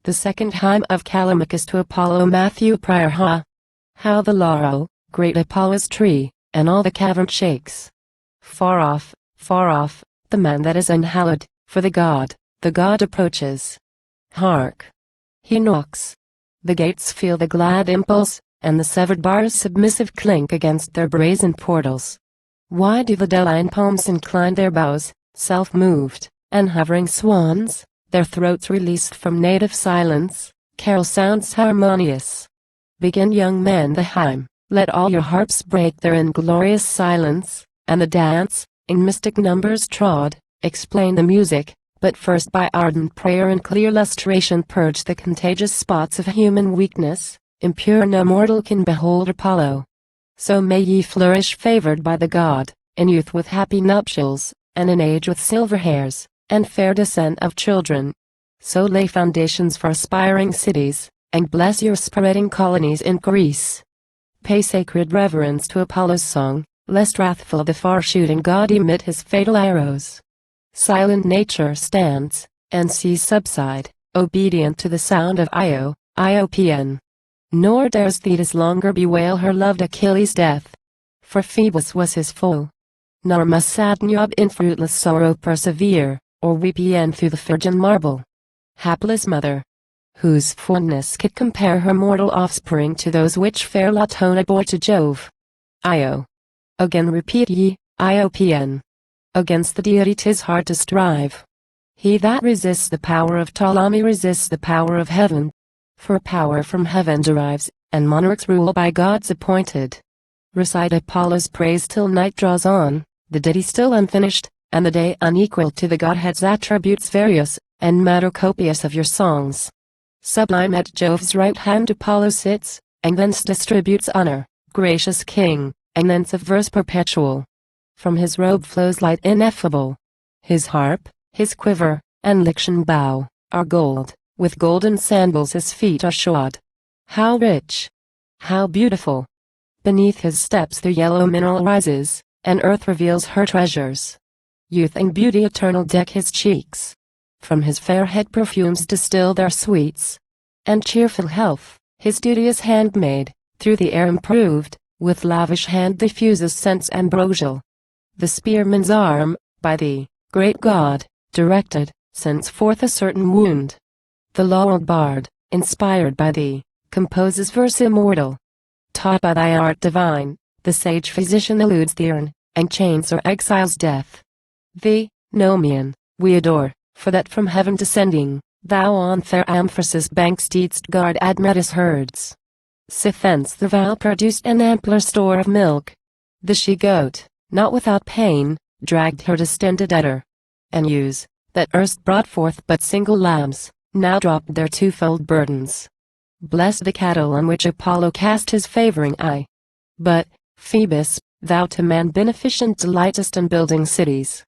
The second hymn of Callimachus to Apollo. Matthew Prior. How the laurel, great Apollo's tree, and all the cavern shakes. Far off, the man that is unhallowed, for the God approaches. Hark! He knocks. The gates feel the glad impulse, and the severed bars submissive clink against their brazen portals. Why do the Deline palms incline their bows, self-moved, and hovering swans, their throats released from native silence, carol sounds harmonious? Begin, young men, the hymn, let all your harps break their inglorious silence, and the dance, in mystic numbers trod, explain the music, but first by ardent prayer and clear lustration purge the contagious spots of human weakness. Impure no mortal can behold Apollo. So may ye flourish favored by the god, in youth with happy nuptials, and in age with silver hairs, and fair descent of children. So lay foundations for aspiring cities, and bless your spreading colonies in Greece. Pay sacred reverence to Apollo's song, lest wrathful the far-shooting god emit his fatal arrows. Silent nature stands, and seas subside, obedient to the sound of Io, Iopn. Nor dares Thetis longer bewail her loved Achilles' death. For Phoebus was his foe. Nor must sad Niobe in fruitless sorrow persevere, or weep e'en through the virgin marble. Hapless mother! Whose fondness could compare her mortal offspring to those which fair Latona bore to Jove? Io. Again repeat ye, Iopn. Against the deity 'tis hard to strive. He that resists the power of Ptolemy resists the power of heaven. For power from heaven derives, and monarchs rule by gods appointed. Recite Apollo's praise till night draws on, the ditty still unfinished, and the day unequal to the godhead's attributes various, and matter copious of your songs. Sublime at Jove's right hand Apollo sits, and thence distributes honor, gracious king, and thence of verse perpetual. From his robe flows light ineffable. His harp, his quiver, and liction bow, are gold, with golden sandals his feet are shod. How rich! How beautiful! Beneath his steps the yellow mineral rises, and earth reveals her treasures. Youth and beauty eternal deck his cheeks. From his fair head perfumes distill their sweets. And cheerful health, his duteous handmaid, through the air improved, with lavish hand diffuses scents ambrosial. The spearman's arm, by thee, great God, directed, sends forth a certain wound. The laureled bard, inspired by thee, composes verse immortal. Taught by thy art divine, the sage physician eludes the urn, and chains or exiles death. Thee, Nomian, we adore, for that from heaven descending, thou on fair Amphisus banks didst guard Admetus herds. Sithence the vow produced an ampler store of milk. The she-goat, not without pain, dragged her distended udder. And ewes, that erst brought forth but single lambs, now dropped their twofold burdens. Bless the cattle on which Apollo cast his favoring eye. But, Phoebus, thou to man beneficent delightest in building cities.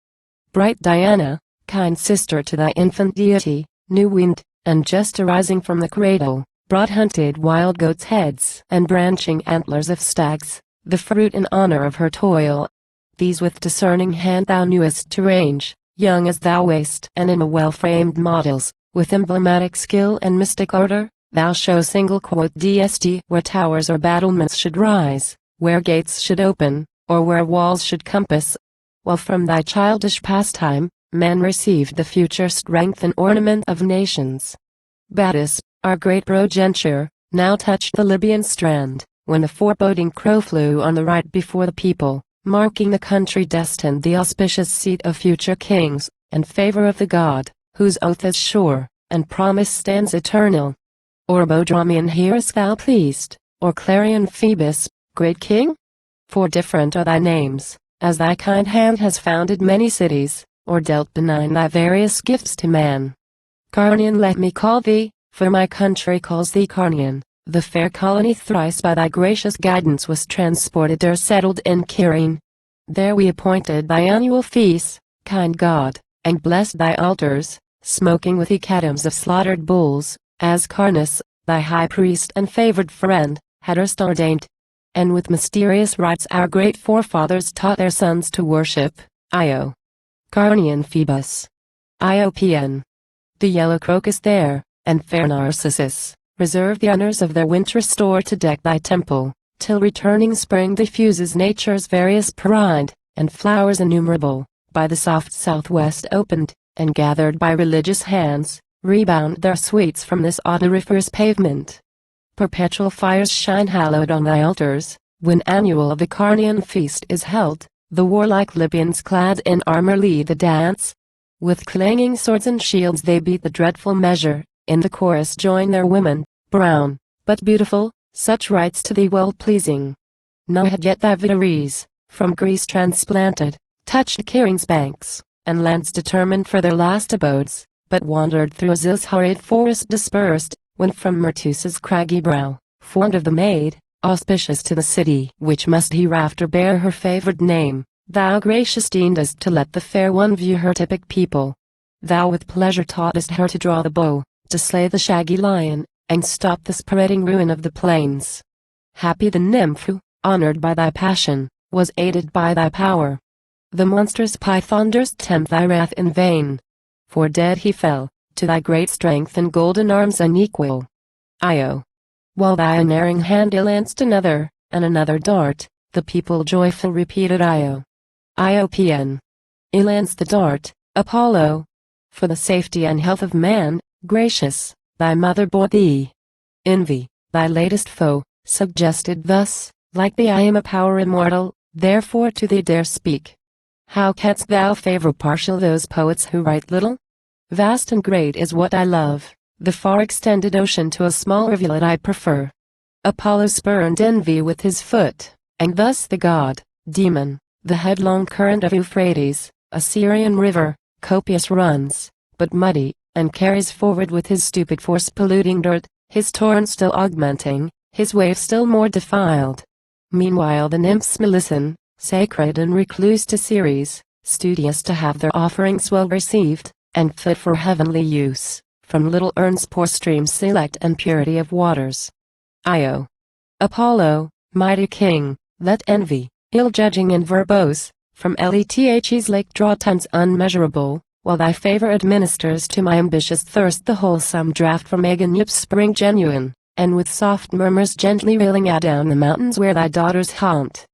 Bright Diana, kind sister to thy infant deity, new-weaned, and just arising from the cradle, brought hunted wild goats' heads and branching antlers of stags, the fruit and honor of her toil. These with discerning hand thou knewest to range, young as thou wast, and in a well-framed models, with emblematic skill and mystic ardor, thou show single quote DST where towers or battlements should rise, where gates should open, or where walls should compass. While from thy childish pastime, man received the future strength and ornament of nations. Battus, our great progenitor, now touched the Libyan strand, when the foreboding crow flew on the right before the people, marking the country destined the auspicious seat of future kings, and favor of the god, whose oath is sure, and promise stands eternal. Or Bodromian hearest thou pleased, or Clarion Phoebus, great king? For different are thy names, as thy kind hand has founded many cities, or dealt benign thy various gifts to man. Carnian let me call thee, for my country calls thee Carnian. The fair colony thrice by thy gracious guidance was transported ere settled in Kyrene. There we appointed thy annual feasts, kind God, and blessed thy altars, smoking with hecatombs of slaughtered bulls, as Carnus, thy high priest and favored friend, had erst ordained. And with mysterious rites our great forefathers taught their sons to worship, Io. Carnian Phoebus. Iopn. The yellow crocus there, and fair Narcissus, reserve the honors of their winter store to deck thy temple, till returning spring diffuses nature's various pride, and flowers innumerable, by the soft southwest opened, and gathered by religious hands, rebound their sweets from this odoriferous pavement. Perpetual fires shine hallowed on thy altars, when annual Vicarnian feast is held, the warlike Libyans clad in armor lead the dance. With clanging swords and shields they beat the dreadful measure, in the chorus join their women, brown, but beautiful, such rites to thee well-pleasing. None had yet thy votaries, from Greece transplanted, touched Kiring's banks, and lands determined for their last abodes, but wandered through Azil's horrid forest dispersed, when from Myrtus's craggy brow, fond of the maid, auspicious to the city which must hereafter bear her favored name, thou gracious deigndest to let the fair one view her typic people. Thou with pleasure taughtest her to draw the bow, to slay the shaggy lion, and stop the spreading ruin of the plains. Happy the nymph who, honored by thy passion, was aided by thy power. The monstrous Python durst tempt thy wrath in vain, for dead he fell, to thy great strength and golden arms unequal. Io. While thy unerring hand lanced another, and another dart, the people joyful repeated Io. Iopn. Elance the dart, Apollo. For the safety and health of man, gracious, thy mother bore thee. Envy, thy latest foe, suggested thus, like thee I am a power immortal, therefore to thee dare speak. How canst thou favor partial those poets who write little? Vast and great is what I love, the far extended ocean to a small rivulet I prefer. Apollo spurned envy with his foot, and thus the god, demon, the headlong current of Euphrates, a Syrian river, copious runs, but muddy, and carries forward with his stupid force polluting dirt, his torrent still augmenting, his waves still more defiled. Meanwhile the nymphs may listen, sacred and recluse to Ceres, studious to have their offerings well received, and fit for heavenly use, from little urns pour streams select and purity of waters. Io. Apollo, mighty king, let envy, ill-judging and verbose, from Lethe's lake draw tons unmeasurable, while thy favor administers to my ambitious thirst the wholesome draught from Aganiup's spring genuine, and with soft murmurs gently railing down the mountains where thy daughters haunt.